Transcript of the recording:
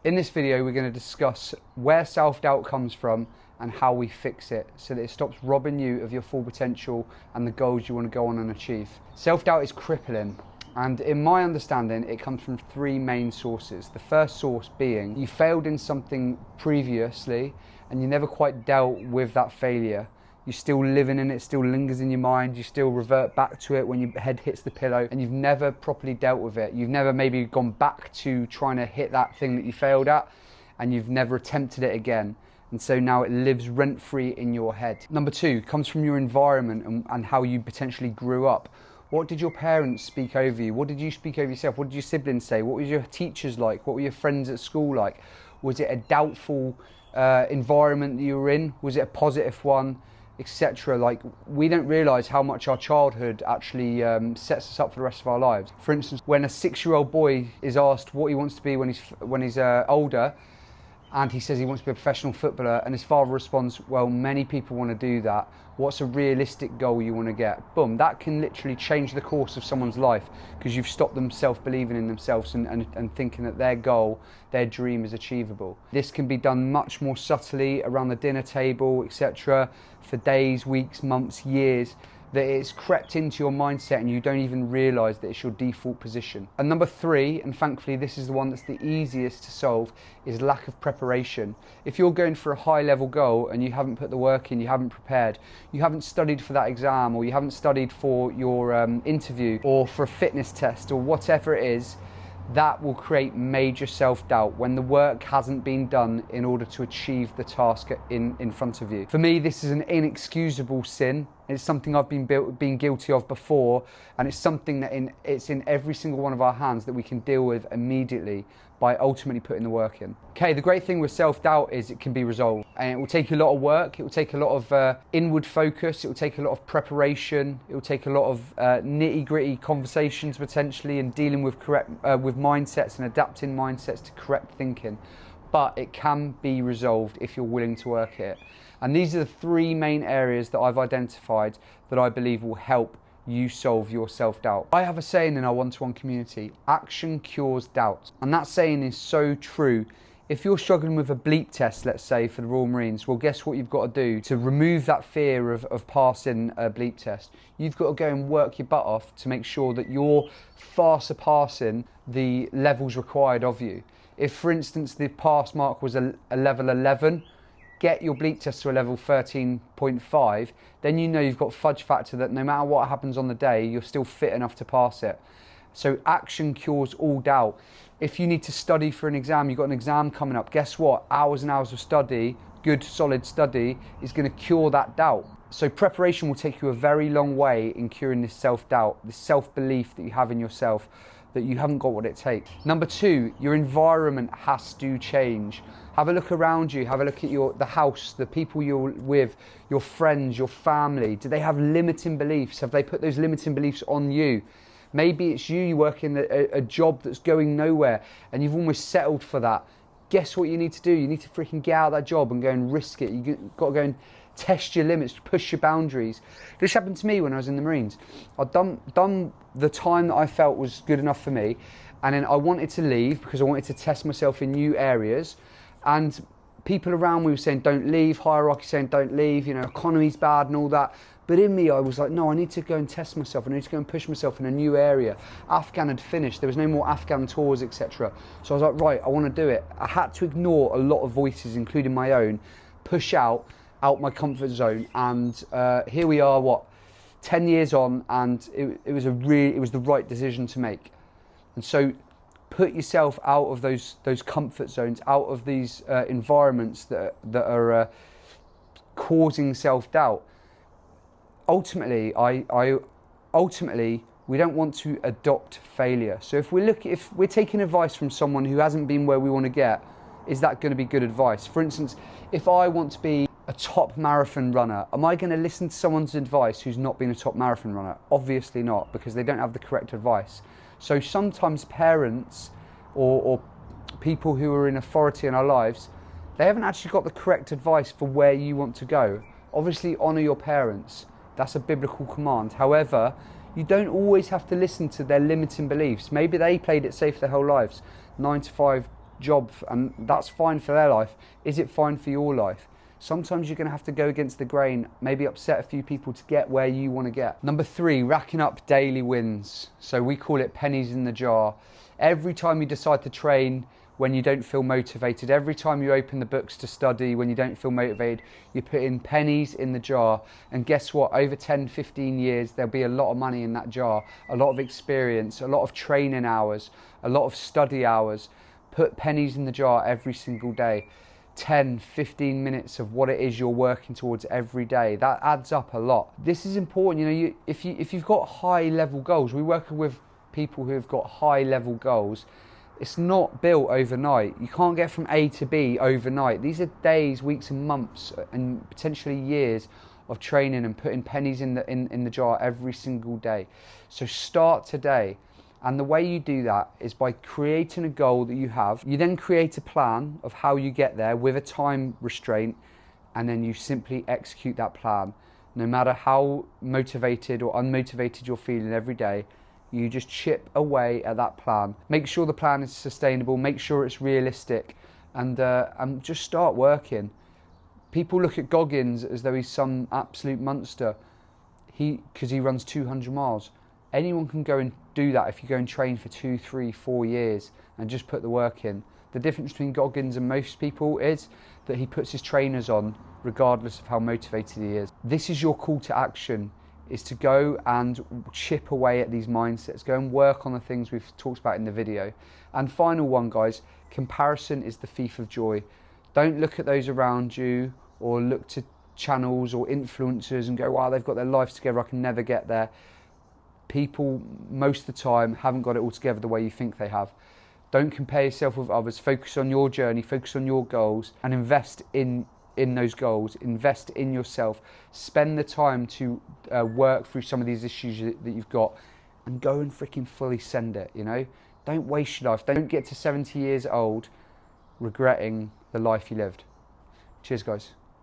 In this video, we're going to discuss where self-doubt comes from and how we fix it so that it stops robbing you of your full potential and the goals you want to go on and achieve. Self-doubt is crippling, and in my understanding, it comes from three main sources. The first source being you failed in something previously and you never quite dealt with that failure. You're still living in it, still lingers in your mind, you still revert back to it when your head hits the pillow, and you've never properly dealt with it. You've never maybe gone back to trying to hit that thing that you failed at, and you've never attempted it again. And so now it lives rent-free in your head. Number two comes from your environment and how you potentially grew up. What did your parents speak over you? What did you speak over yourself? What did your siblings say? What was your teachers like? What were your friends at school like? Was it a doubtful environment that you were in? Was it a positive one? Etc. Like, we don't realise how much our childhood actually sets us up for the rest of our lives. For instance, when a 6-year-old boy is asked what he wants to be when he's older, and he says he wants to be a professional footballer, and his father responds, well, many people want to do that. What's a realistic goal you want to get? Boom, that can literally change the course of someone's life because you've stopped them self-believing in themselves and thinking that their goal, their dream is achievable. This can be done much more subtly around the dinner table, etc., for days, weeks, months, years, that it's crept into your mindset and you don't even realise that it's your default position. And number three, and thankfully this is the one that's the easiest to solve, is lack of preparation. If you're going for a high level goal and you haven't put the work in, you haven't prepared, you haven't studied for that exam, or you haven't studied for your interview or for a fitness test or whatever it is, that will create major self-doubt when the work hasn't been done in order to achieve the task in front of you. For me, this is an inexcusable sin. It's something I've been guilty of before, and it's something that it's in every single one of our hands that we can deal with immediately by ultimately putting the work in. Okay, the great thing with self-doubt is it can be resolved, and it will take a lot of work, it will take a lot of inward focus, it will take a lot of preparation, it will take a lot of nitty-gritty conversations potentially, and dealing with with mindsets and adapting mindsets to correct thinking. But it can be resolved if you're willing to work it. And these are the three main areas that I've identified that I believe will help you solve your self-doubt. I have a saying in our one-to-one community: action cures doubt. And that saying is so true. If you're struggling with a bleep test, let's say, for the Royal Marines, well, guess what you've got to do to remove that fear of passing a bleep test? You've got to go and work your butt off to make sure that you're far surpassing the levels required of you. If, for instance, the pass mark was a level 11, get your bleep test to a level 13.5, then you know you've got fudge factor that no matter what happens on the day, you're still fit enough to pass it. So action cures all doubt. If you need to study for an exam, you've got an exam coming up, guess what? Hours and hours of study, good solid study, is going to cure that doubt. So preparation will take you a very long way in curing this self-doubt, this self-belief that you have in yourself, that you haven't got what it takes. Number two, your environment has to change. Have a look around you, have a look at the house, the people you're with, your friends, your family. Do they have limiting beliefs? Have they put those limiting beliefs on you? Maybe it's you work in a job that's going nowhere and you've almost settled for that. Guess what you need to do? You need to freaking get out of that job and go and risk it. You've got to go and test your limits, push your boundaries. This happened to me when I was in the Marines. I'd done the time that I felt was good enough for me, and then I wanted to leave because I wanted to test myself in new areas, and people around me were saying don't leave, hierarchy saying don't leave, you know, economy's bad and all that. But in me, I was like, no, I need to go and test myself. I need to go and push myself in a new area. Afghan had finished. There was no more Afghan tours, etc. So I was like, right, I want to do it. I had to ignore a lot of voices, including my own, push out my comfort zone. And here we are, 10 years on, and it was the right decision to make. And so put yourself out of those comfort zones, out of these environments that are causing self-doubt. Ultimately, we don't want to adopt failure. So if we're taking advice from someone who hasn't been where we want to get, is that going to be good advice? For instance, if I want to be a top marathon runner, am I going to listen to someone's advice who's not been a top marathon runner? Obviously not, because they don't have the correct advice. So sometimes parents or people who are in authority in our lives, they haven't actually got the correct advice for where you want to go. Obviously, honour your parents. That's a biblical command. However, you don't always have to listen to their limiting beliefs. Maybe they played it safe their whole lives. 9 to 5 job and that's fine for their life. Is it fine for your life? Sometimes you're going to have to go against the grain, maybe upset a few people to get where you want to get. Number 3, racking up daily wins. So we call it pennies in the jar. Every time you decide to train when you don't feel motivated, every time you open the books to study when you don't feel motivated, you put in pennies in the jar. And guess what? Over 10, 15 years, there'll be a lot of money in that jar, a lot of experience, a lot of training hours, a lot of study hours. Put pennies in the jar every single day. 10, 15 minutes of what it is you're working towards every day. That adds up a lot. This is important. If you've got high level goals, we work with people who have got high level goals. It's not built overnight. You can't get from A to B overnight. These are days, weeks and months and potentially years of training and putting pennies in the jar every single day. So start today. And the way you do that is by creating a goal that you have. You then create a plan of how you get there with a time restraint, and then you simply execute that plan. No matter how motivated or unmotivated you're feeling every day, you just chip away at that plan. Make sure the plan is sustainable, make sure it's realistic, and just start working. People look at Goggins as though he's some absolute monster because he runs 200 miles. Anyone can go and do that if you go and train for 2, 3, 4 years and just put the work in. The difference between Goggins and most people is that he puts his trainers on regardless of how motivated he is. This is your call to action, is to go and chip away at these mindsets, go and work on the things we've talked about in the video. And final one, guys, comparison is the thief of joy. Don't look at those around you or look to channels or influencers and go, wow, they've got their lives together, I can never get there. People, most of the time, haven't got it all together the way you think they have. Don't compare yourself with others. Focus on your journey, focus on your goals, and invest in those goals. Invest in yourself. Spend the time to work through some of these issues that you've got, and go and freaking fully send it, Don't waste your life. Don't get to 70 years old regretting the life you lived. Cheers, guys.